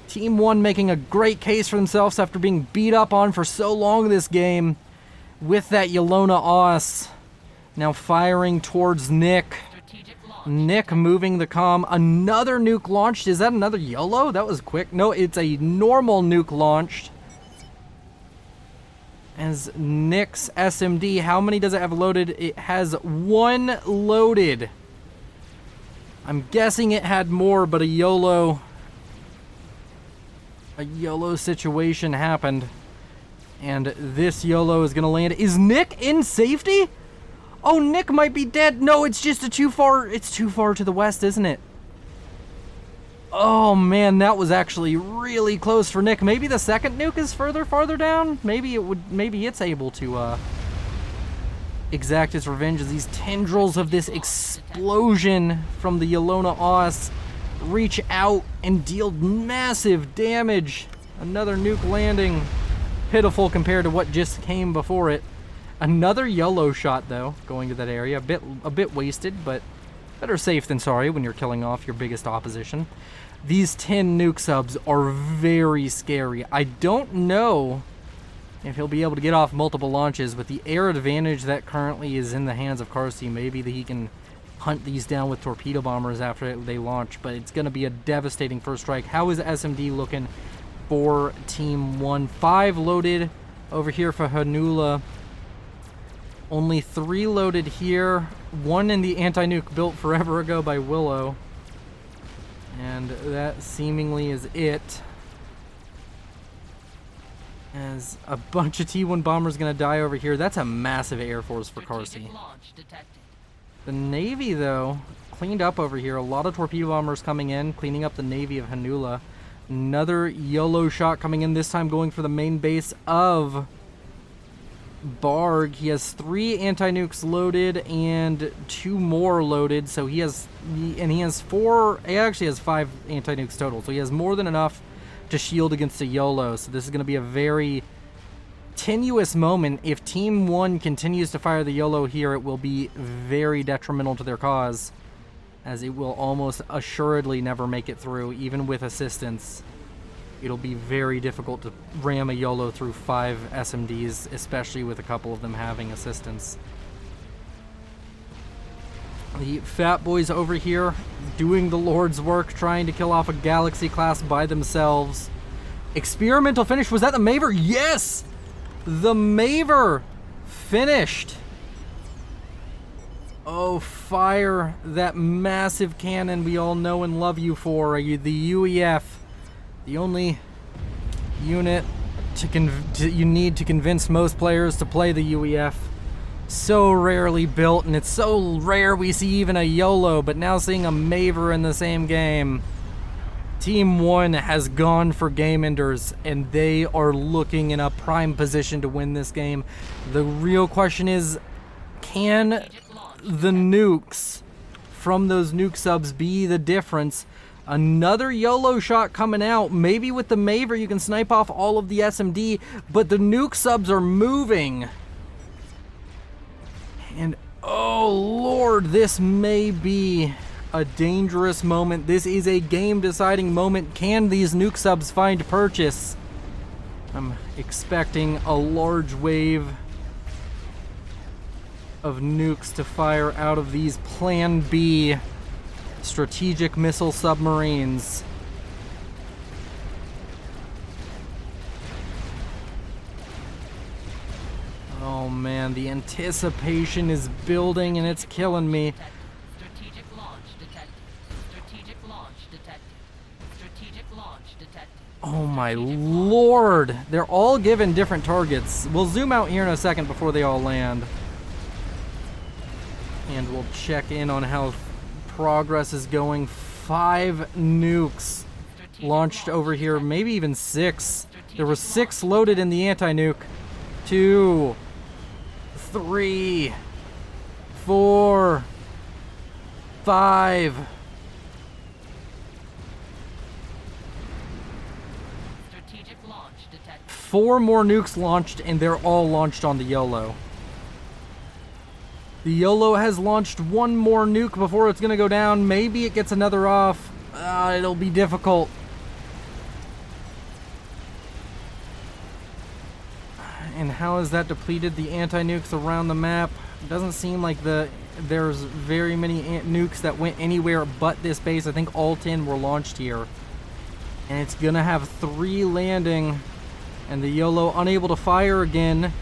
Team 1 making a great case for themselves after being beat up on for so long this game. With that Yelona Os now firing towards Nick. Nick moving the comm. Another nuke launched. Is that another YOLO? That was quick. No, it's a normal nuke launched. As Nick's SMD, how many does it have loaded? It has 1 loaded. I'm guessing it had more, but a YOLO situation happened. And this YOLO is going to land. Is Nick in safety? Oh, Nick might be dead. No, it's just too far to the west, isn't it? Oh man, that was actually really close for Nick. Maybe the second nuke is farther down. Maybe it's able to exact its revenge as these tendrils of this explosion from the Yelona Os reach out and deal massive damage. Another nuke landing. Pitiful compared to what just came before it. Another YOLO shot, though, going to that area. A bit wasted, but better safe than sorry when you're killing off your biggest opposition. These 10 nuke subs are very scary. I don't know if he'll be able to get off multiple launches, with the air advantage that currently is in the hands of Carsey. Maybe that he can hunt these down with torpedo bombers after they launch, but it's going to be a devastating first strike. How is SMD looking for Team 1? 5 loaded over here for Hanula. Only 3 loaded here. 1 in the anti-nuke built forever ago by Willow. And that seemingly is it. As a bunch of T1 bombers going to die over here. That's a massive air force for Carsey. The Navy, though, cleaned up over here. A lot of torpedo bombers coming in, cleaning up the Navy of Hanula. Another YOLO shot coming in, this time going for the main base of Barg. He has 3 anti-nukes loaded and 2 more loaded, so he has 4, he actually has 5 anti-nukes total, so he has more than enough to shield against a YOLO. So this is going to be a very tenuous moment. If Team 1 continues to fire the YOLO here, it will be very detrimental to their cause, as it will almost assuredly never make it through, even with assistance. It'll be very difficult to ram a YOLO through 5 SMDs, especially with a couple of them having assistance. The Fat Boys over here doing the Lord's work, trying to kill off a Galaxy class by themselves. Experimental finish. Was that the Maver? Yes! The Maver finished. Oh, fire that massive cannon we all know and love you for. The UEF. The only unit you need to convince most players to play the UEF. So rarely built, and it's so rare we see even a YOLO, but now seeing a Maver in the same game. Team 1 has gone for game enders, and they are looking in a prime position to win this game. The real question is, can the nukes from those nuke subs be the difference? Another YOLO shot coming out. Maybe with the Maver you can snipe off all of the SMD, but the nuke subs are moving. And oh Lord, this may be a dangerous moment. This is a game-deciding moment. Can these nuke subs find purchase? I'm expecting a large wave of nukes to fire out of these Plan B strategic missile submarines. Oh man, the anticipation is building and it's killing me. Strategic launch detected. Strategic launch detected. Strategic launch detected. Oh my lord, they're all given different targets. We'll zoom out here in a second before they all land, and we'll check in on how progress is going. 5 nukes launched over here, maybe even 6. There were 6 loaded in the anti-nuke. 2, 3, 4, 5. Strategic launch detected. 4 more nukes launched, and they're all launched on the YOLO. The YOLO has launched 1 more nuke before it's going to go down. Maybe it gets another off. It'll be difficult. And how has that depleted the anti-nukes around the map? It doesn't seem like there's very many nukes that went anywhere but this base. I think all 10 were launched here. And it's going to have 3 landing. And the YOLO unable to fire again.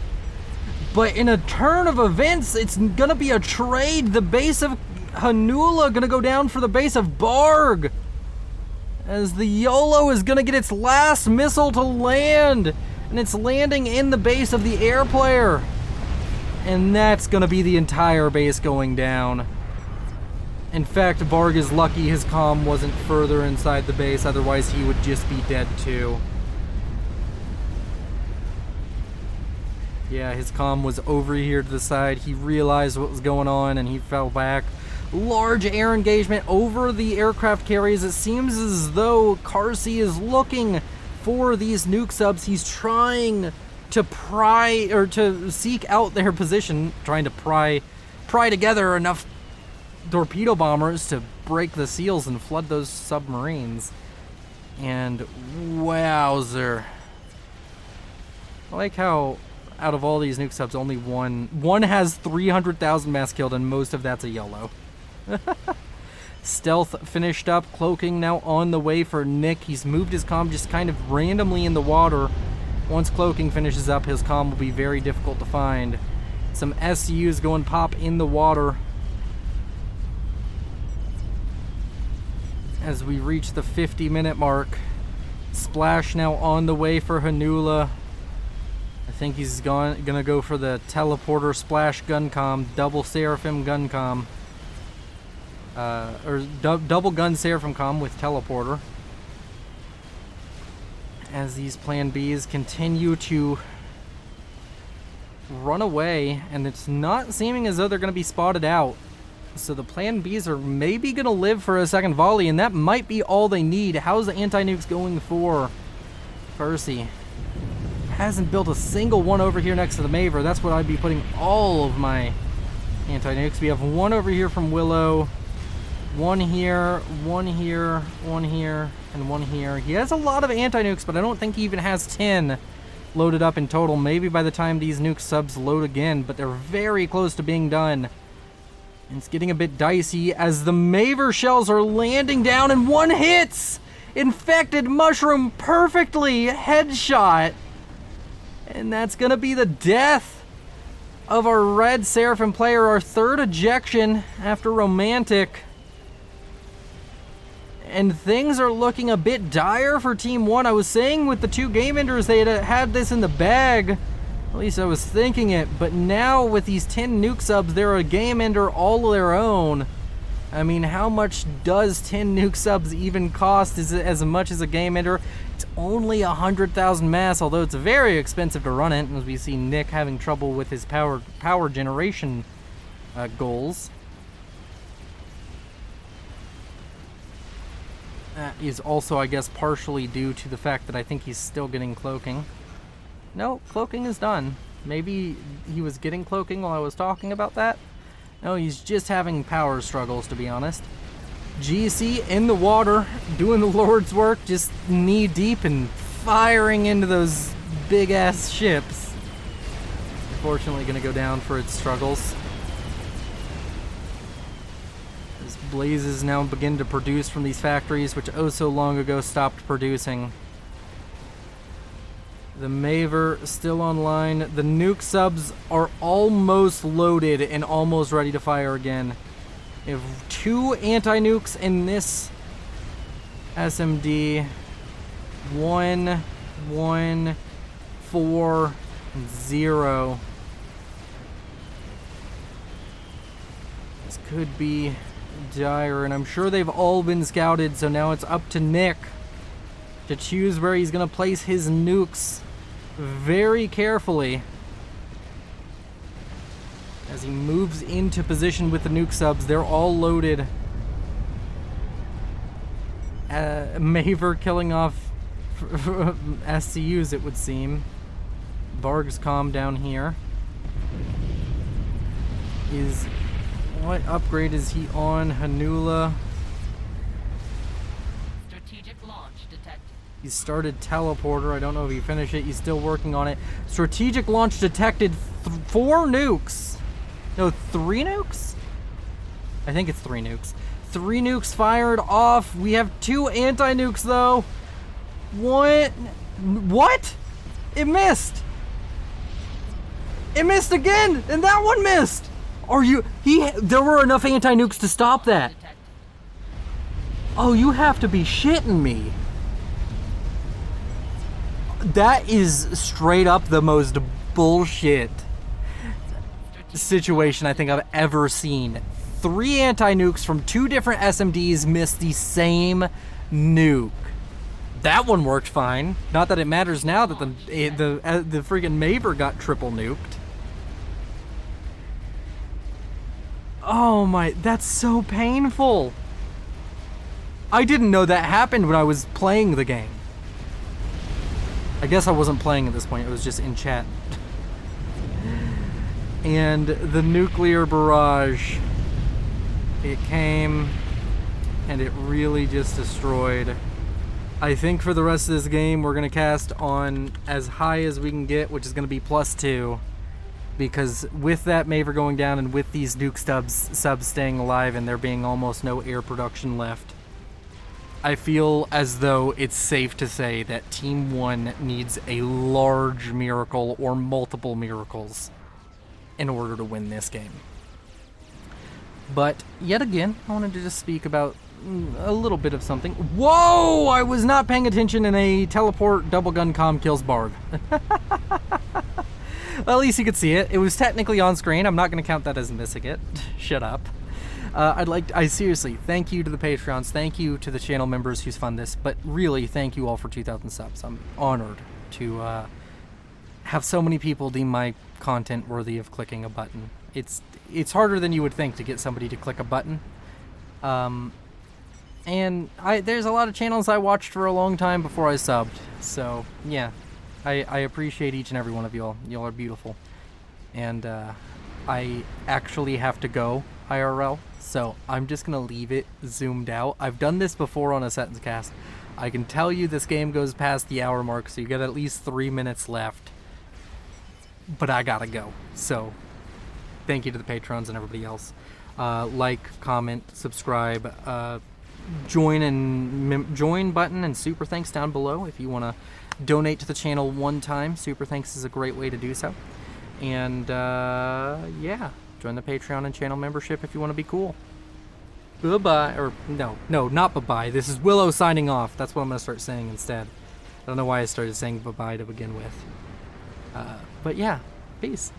But in a turn of events, it's going to be a trade. The base of Hanula going to go down for the base of Barg, as the YOLO is going to get its last missile to land. And it's landing in the base of the air player. And that's going to be the entire base going down. In fact, Barg is lucky his comm wasn't further inside the base. Otherwise, he would just be dead too. Yeah, his comm was over here to the side. He realized what was going on and he fell back. Large air engagement over the aircraft carriers. It seems as though Carsey is looking for these nuke subs. He's trying to pry or to seek out their position, trying to pry together enough torpedo bombers to break the seals and flood those submarines. And wowzer. I like how out of all these nuke subs, only one has 300,000 mass killed, and most of that's a yellow. Stealth finished up. Cloaking now on the way for Nick. He's moved his comm just kind of randomly in the water. Once Cloaking finishes up, his comm will be very difficult to find. Some SUs going pop in the water as we reach the 50-minute mark. Splash now on the way for Hanula. I think he's gonna go for the teleporter splash gun comm, double Seraphim gun comm. Double gun Seraphim comm with teleporter. As these plan Bs continue to run away, and it's not seeming as though they're going to be spotted out. So the plan Bs are maybe going to live for a second volley, and that might be all they need. How's the anti-nukes going for Percy? Hasn't built a single one over here next to the Maver. That's what I'd be putting all of my anti-nukes. We have one over here from Willow, one here, one here, one here, and one here. He has a lot of anti-nukes, but I don't think he even has 10 loaded up in total. Maybe by the time these nuke subs load again, but they're very close to being done. And it's getting a bit dicey as the Maver shells are landing down, and one hits! Infected Mushroom perfectly! Headshot! And that's gonna be the death of our red Seraphim player, our third ejection after Romantic. And things are looking a bit dire for Team 1. I was saying with the two game enders, they had this in the bag. At least I was thinking it. But now with these 10 nuke subs, they're a game ender all their own. I mean, how much does 10 nuke subs even cost? Is it as much as a game ender? It's only 100,000 mass, although it's very expensive to run it. As we see Nick having trouble with his power generation goals. That is also, I guess, partially due to the fact that I think he's still getting cloaking. No, cloaking is done. Maybe he was getting cloaking while I was talking about that. No, he's just having power struggles, to be honest. GC in the water, doing the Lord's work, just knee deep and firing into those big ass ships. Unfortunately, gonna go down for its struggles. As blazes now begin to produce from these factories, which oh so long ago stopped producing. The Maver still online. The nuke subs are almost loaded and almost ready to fire again. We have 2 anti-nukes in this SMD. 1, 1, 4, 0. This could be dire, and I'm sure they've all been scouted, so now it's up to Nick to choose where he's going to place his nukes very carefully as he moves into position with the nuke subs. They're all loaded. Maver killing off SCUs, it would seem. Varg's comm down here. What upgrade is he on? Hanula. Strategic launch detected. He started teleporter. I don't know if he finished it. He's still working on it. Strategic launch detected. 4 nukes. No, 3 nukes? I think it's 3 nukes. 3 nukes fired off. We have 2 anti-nukes though. What? It missed. It missed again, and that one missed. There were enough anti-nukes to stop that. Oh, you have to be shitting me. That is straight up the most bullshit situation I think I've ever seen. 3 anti-nukes from 2 different SMDs missed the same nuke. That one worked fine. Not that it matters now that the freaking Maver got triple nuked. Oh my, that's so painful. I didn't know that happened when I was playing the game. I guess I wasn't playing at this point, it was just in chat. And the nuclear barrage, it came and it really just destroyed. I think for the rest of this game, we're going to cast on as high as we can get, which is going to be +2. Because with that Maver going down and with these nuke subs staying alive and there being almost no air production left, I feel as though it's safe to say that Team 1 needs a large miracle or multiple miracles in order to win this game. But yet again, I wanted to just speak about a little bit of something. Whoa! I was not paying attention and a teleport double gun comm kills Barb. Well, at least you could see it. It was technically on screen. I'm not going to count that as missing it. Shut up. I seriously, thank you to the Patreons. Thank you to the channel members who's fund this. But really, thank you all for 2,000 subs. I'm honored to have so many people deem my content worthy of clicking a button. It's harder than you would think to get somebody to click a button. And there's a lot of channels I watched for a long time before I subbed. So, yeah. I appreciate each and every one of y'all. Y'all are beautiful. And I actually have to go IRL, so I'm just gonna leave it zoomed out. I've done this before on a Seton's cast. I can tell you this game goes past the hour mark, so you got at least 3 minutes left. But I gotta go. So thank you to the patrons and everybody else. Like, comment, subscribe, join button and super thanks down below if you want to donate to the channel one time. Super thanks is a great way to do so. And yeah, join the Patreon and channel membership if you want to be cool. Bye-bye. Or no, not bye-bye. This is Willow signing off. That's what I'm going to start saying instead. I don't know why I started saying bye-bye to begin with. But yeah, peace.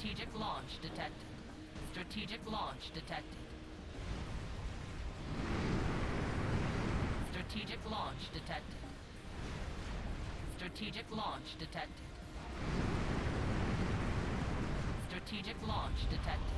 Strategic launch detected. Strategic launch detected. Strategic launch detected. Strategic launch detected. Strategic launch detected.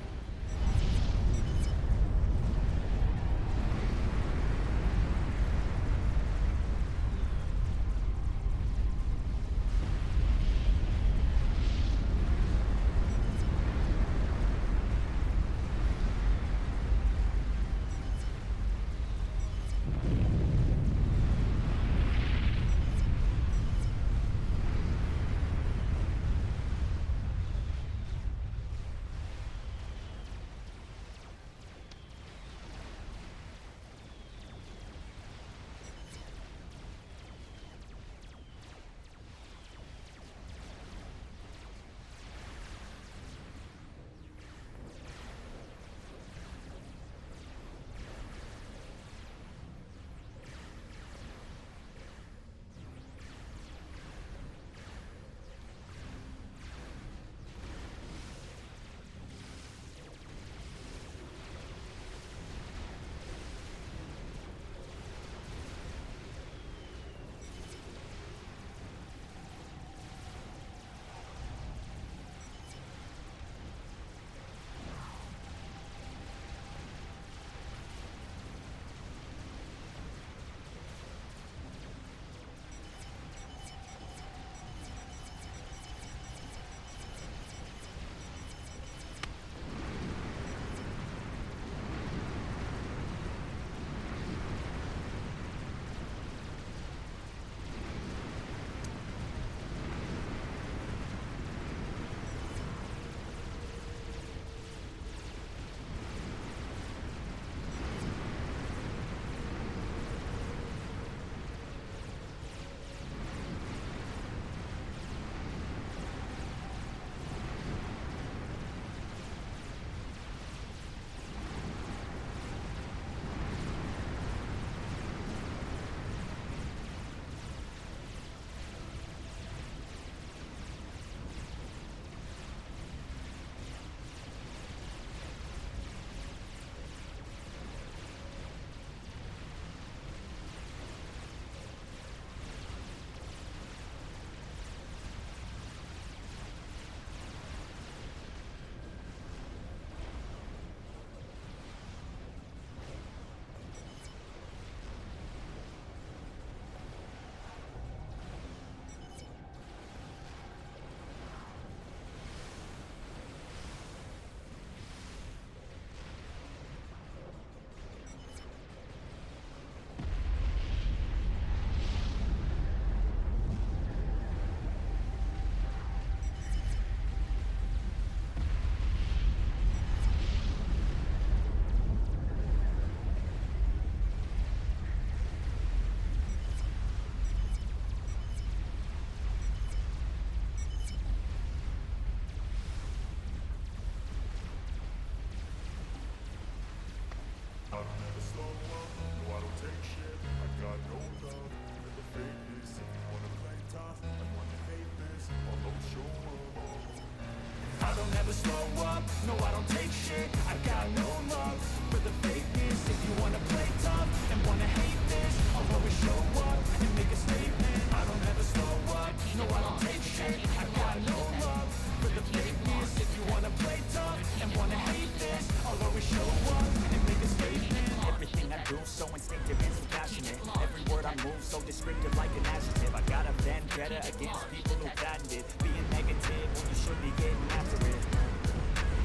never slow up, no I don't take shit. I got no love for the fakeness. If you wanna play tough and wanna hate this, I'll always show up and make a statement. I don't ever slow up, no I don't take shit. I got no love for the fakeness. If you wanna play tough and wanna hate this, I'll always show up and make a statement. Everything I do so instinctive and so passionate. Every word I move so descriptive like an adjective. I got a vendetta against people who patented being negative when you should be getting after it.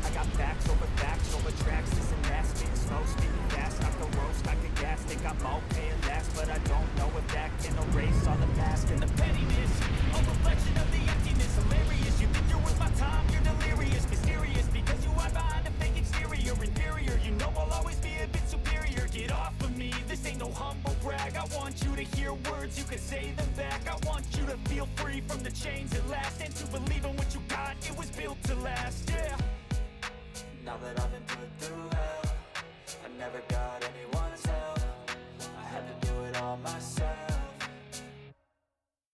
I got facts over tracks. This and that, spitting slow, speaking fast. Off the roast, I can gas. Think I'm okay at last, but I don't know if that can erase all the past and the pettiness. A reflection of the emptiness, hilarious. You think you're worth my time, you're delirious, mysterious, because you hide behind a fake exterior. Inferior, you know I'll always be a bit superior. Get off of me, this ain't no humble brag. I want you to hear words, you can say them back. I want you to feel free from the chains at last, and to believe in what you got, it was built to last, yeah. Now that I've been put through hell,